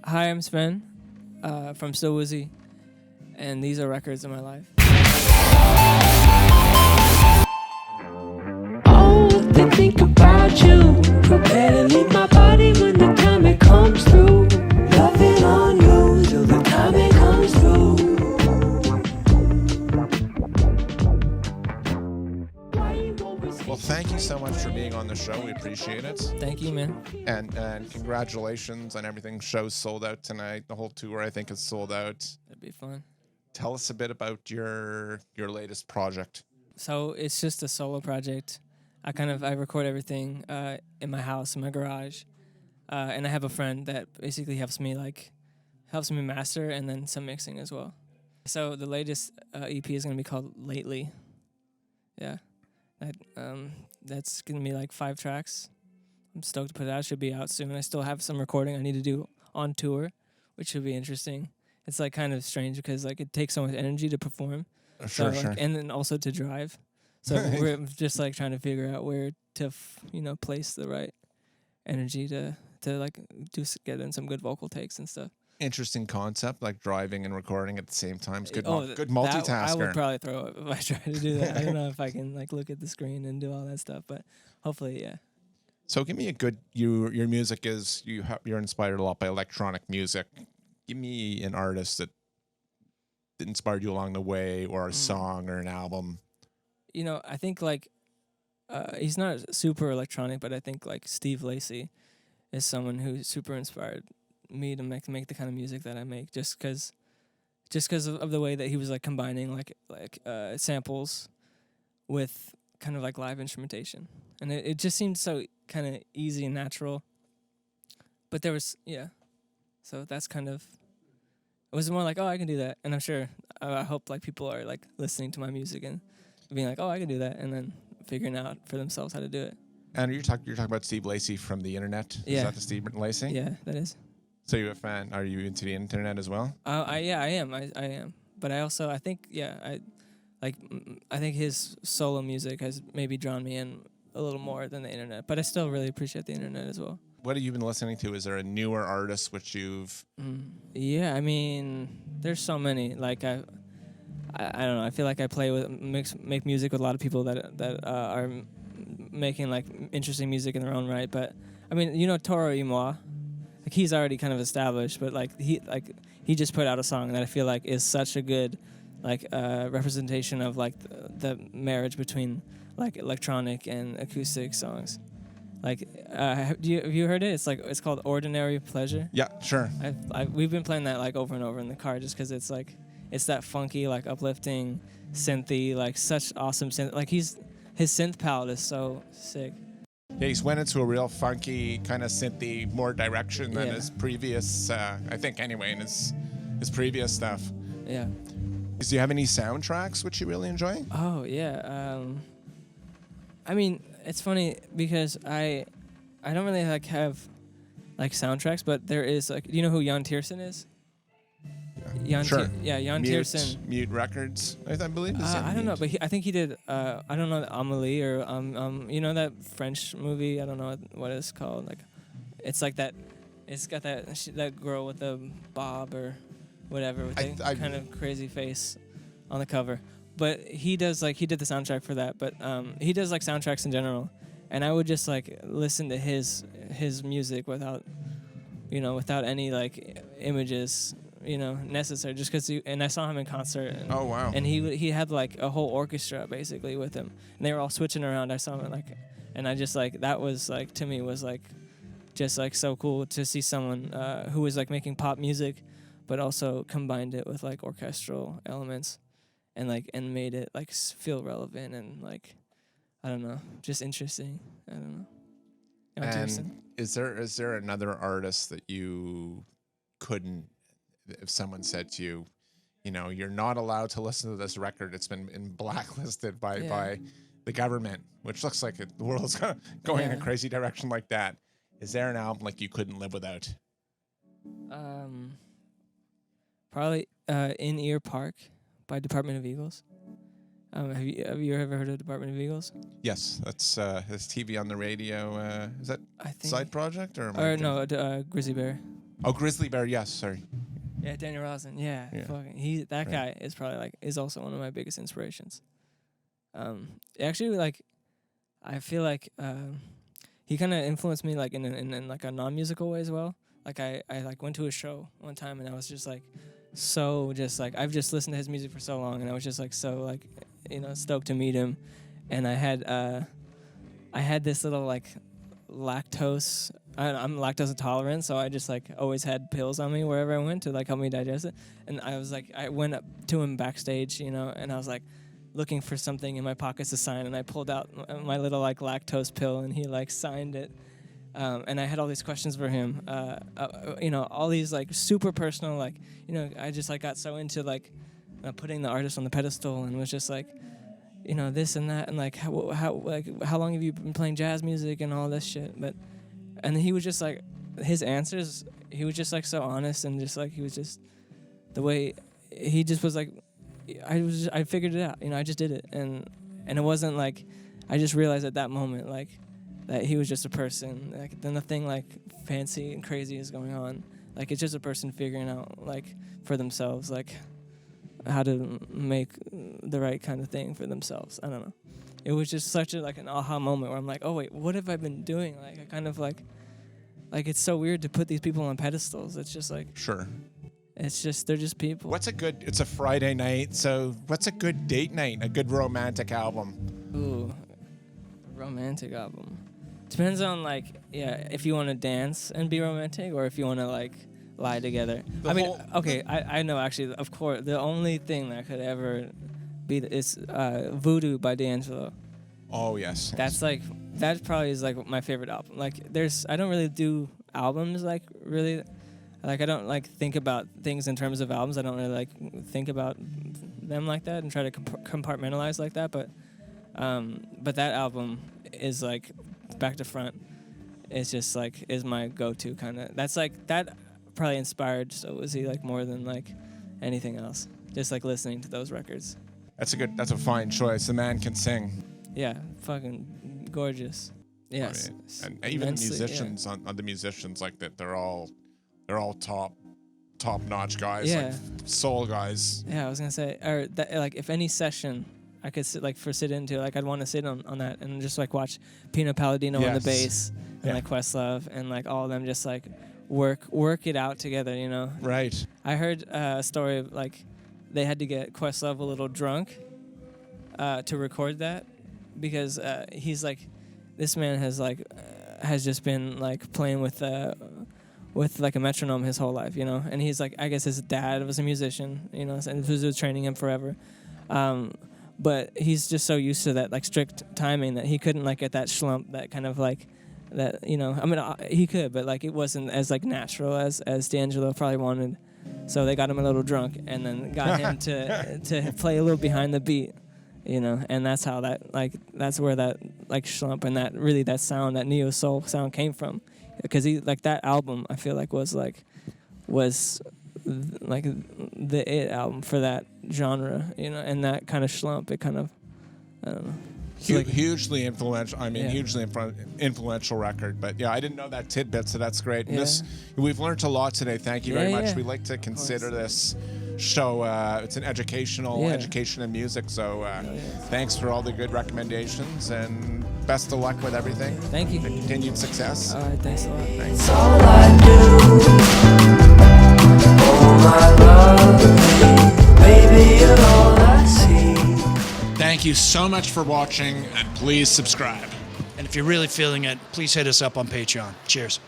Hi, I'm Sven from Still Woozy, and these are records in my life. Oh, they think about you. Prepare to leave my body when the time it comes through. Loving on you till the time it comes through. Well, thank you so much for being on the show. We appreciate it. Thank you, man. And congratulations on everything. Show's sold out tonight. The whole tour, I think, is sold out. That'd be fun. Tell us a bit about your latest project. So it's just a solo project. I record everything in my house, in my garage, and I have a friend that basically helps me master and then some mixing as well. So the latest EP is gonna be called Lately. Yeah, that's gonna be like 5 tracks. I'm stoked to put it out. It should be out soon. I still have some recording I need to do on tour, which should be interesting. It's like kind of strange because like it takes so much energy to perform. Sure. And then also to drive. So we're just like trying to figure out where to, place the right energy to like get in some good vocal takes and stuff. Interesting concept, like driving and recording at the same time. It's good, good That, multitasker. I would probably throw up if I tried to do that. I don't know if I can like look at the screen and do all that stuff, but hopefully, yeah. So give me a good. Your music is you're inspired a lot by electronic music. Give me an artist that inspired you along the way, or a song or an album. I think like he's not super electronic, but I think like Steve Lacy is someone who super inspired me to make the kind of music that I make, just because of the way that he was like combining like samples with kind of like live instrumentation, and it just seemed so kind of easy and natural. But there was so that's kind of. It was more like, oh, I can do that, and I'm sure I hope like people are like listening to my music and being like, oh, I can do that, and then figuring out for themselves how to do it. And you're talking about Steve Lacy from the internet. Yeah. Is that the Steve Lacy? Yeah, that is. So you're a fan? Are you into the internet as well? I am. I am. But I think I think his solo music has maybe drawn me in a little more than the internet. But I still really appreciate the internet as well. What have you been listening to? Is there a newer artist which you've? Yeah, I mean, there's so many. Like I don't know. I feel like I play with make music with a lot of people that are making like interesting music in their own right. But I mean, Toro y Moi, like he's already kind of established, but like he just put out a song that I feel like is such a good like representation of like the marriage between like electronic and acoustic songs. Like, have you heard it? It's called Ordinary Pleasure. Yeah, sure. We've been playing that like over and over in the car just because it's that funky like uplifting synthy, like such awesome synth. Like his synth palette is so sick. Yeah, he's went into a real funky kind of synthy more direction than his previous. I think anyway in his previous stuff. Yeah. Do you have any soundtracks which you really enjoy? Oh yeah. I mean, it's funny because I don't really like have like soundtracks, but there is like, do you know who Jan Tiersen is? Sure. Jan Tiersen. Mute Records, I believe. I don't know, but I think he did. I don't know, Amelie or that French movie. I don't know what it's called. Like, it's like that. It's got that girl with the bob or whatever with the kind of crazy face on the cover. But he did the soundtrack for that. But he does like soundtracks in general, and I would just like listen to his music without any like images necessary, just because and I saw him in concert. And, oh wow! And he had like a whole orchestra basically with him, and they were all switching around. I saw him and I just like that was like to me was like just like so cool to see someone who was like making pop music, but also combined it with like orchestral elements, and made it like feel relevant and like I don't know, just interesting. I don't know. And is there another artist that you couldn't? If someone said to you, you're not allowed to listen to this record, it's been blacklisted by the government, which looks like the world's going in a crazy direction like that. Is there an album like you couldn't live without? Probably In Ear Park by Department of Eagles. Have you ever heard of Department of Eagles? Yes, that's TV on the radio. Is that side project or? No, Grizzly Bear. Oh, Grizzly Bear. Yes, sorry. Yeah, Daniel Rosen. Yeah, Yeah. fucking that guy is probably like is also one of my biggest inspirations. Actually, like, I feel like he kind of influenced me like in like a non-musical way as well. Like I like went to a show one time and I was just like so just like I've just listened to his music for so long and I was just like so like stoked to meet him, and I had this little like lactose. I'm lactose intolerant, so I just like always had pills on me wherever I went to like help me digest it. And I was like, I went up to him backstage, and I was like looking for something in my pockets to sign, and I pulled out my little like lactose pill, and he like signed it. And I had all these questions for him, all these like super personal, like I just like got so into like putting the artist on the pedestal, and was just like, this and that, and like how long have you been playing jazz music and all this shit, and he was just like, his answers, he was just like so honest, and just like he was just the way he just was like, I figured it out, I just did it, and it wasn't like, I just realized at that moment like that he was just a person, like then nothing like fancy and crazy is going on, like it's just a person figuring out like for themselves like how to make the right kind of thing for themselves. I don't know. It was just such a like an aha moment where I'm like, oh wait, what have I been doing? Like I kind of like it's so weird to put these people on pedestals. It's just like Sure. It's just they're just people. It's a Friday night, so what's a good date night? A good romantic album? Ooh, a romantic album. Depends on like if you want to dance and be romantic or if you want to like lie together. I know actually, of course, the only thing that could ever be is Voodoo by D'Angelo. Oh yes. That probably is like my favorite album. Like I don't really do albums like really, like I don't like think about things in terms of albums. I don't really like think about them like that and try to compartmentalize like that. But that album is like back to front. It's just like is my go-to kind of. That's like that probably inspired So Was He like more than like anything else. Just like listening to those records. That's a fine choice. The man can sing. Yeah, fucking gorgeous. Yes. I mean, and even the musicians on the musicians like that, they're all top notch guys, like soul guys. Yeah, I was gonna say, or that, like if any session I could sit into, like I'd want to sit on that and just like watch Pino Palladino on the bass and like Questlove and like all of them just like work it out together, Right. I heard a story of like they had to get Questlove a little drunk to record that because he's like, this man has just been like playing with like a metronome his whole life, and he's like, I guess his dad was a musician, and was training him forever. But he's just so used to that like strict timing that he couldn't like get that slump, that kind of like that, I mean, he could, but like it wasn't as like natural as D'Angelo probably wanted. So they got him a little drunk and then got him to play a little behind the beat, and that's how that's where that like slump and that sound, that neo soul sound came from, because he like that album I feel like was the it album for that genre, and that kind of slump, it kind of, I don't know. Hugely influential. I mean, hugely influential record. But yeah, I didn't know that tidbit, so that's great. And we've learned a lot today. Thank you very much. Yeah. We like to consider this show, it's an education in music. So thanks for all the good recommendations and best of luck with everything. Thank you. And continued success. All right, thanks a lot. Thanks. It's all I do. Oh my love, baby, you're all I see. Thank you so much for watching, and please subscribe. And if you're really feeling it, please hit us up on Patreon. Cheers.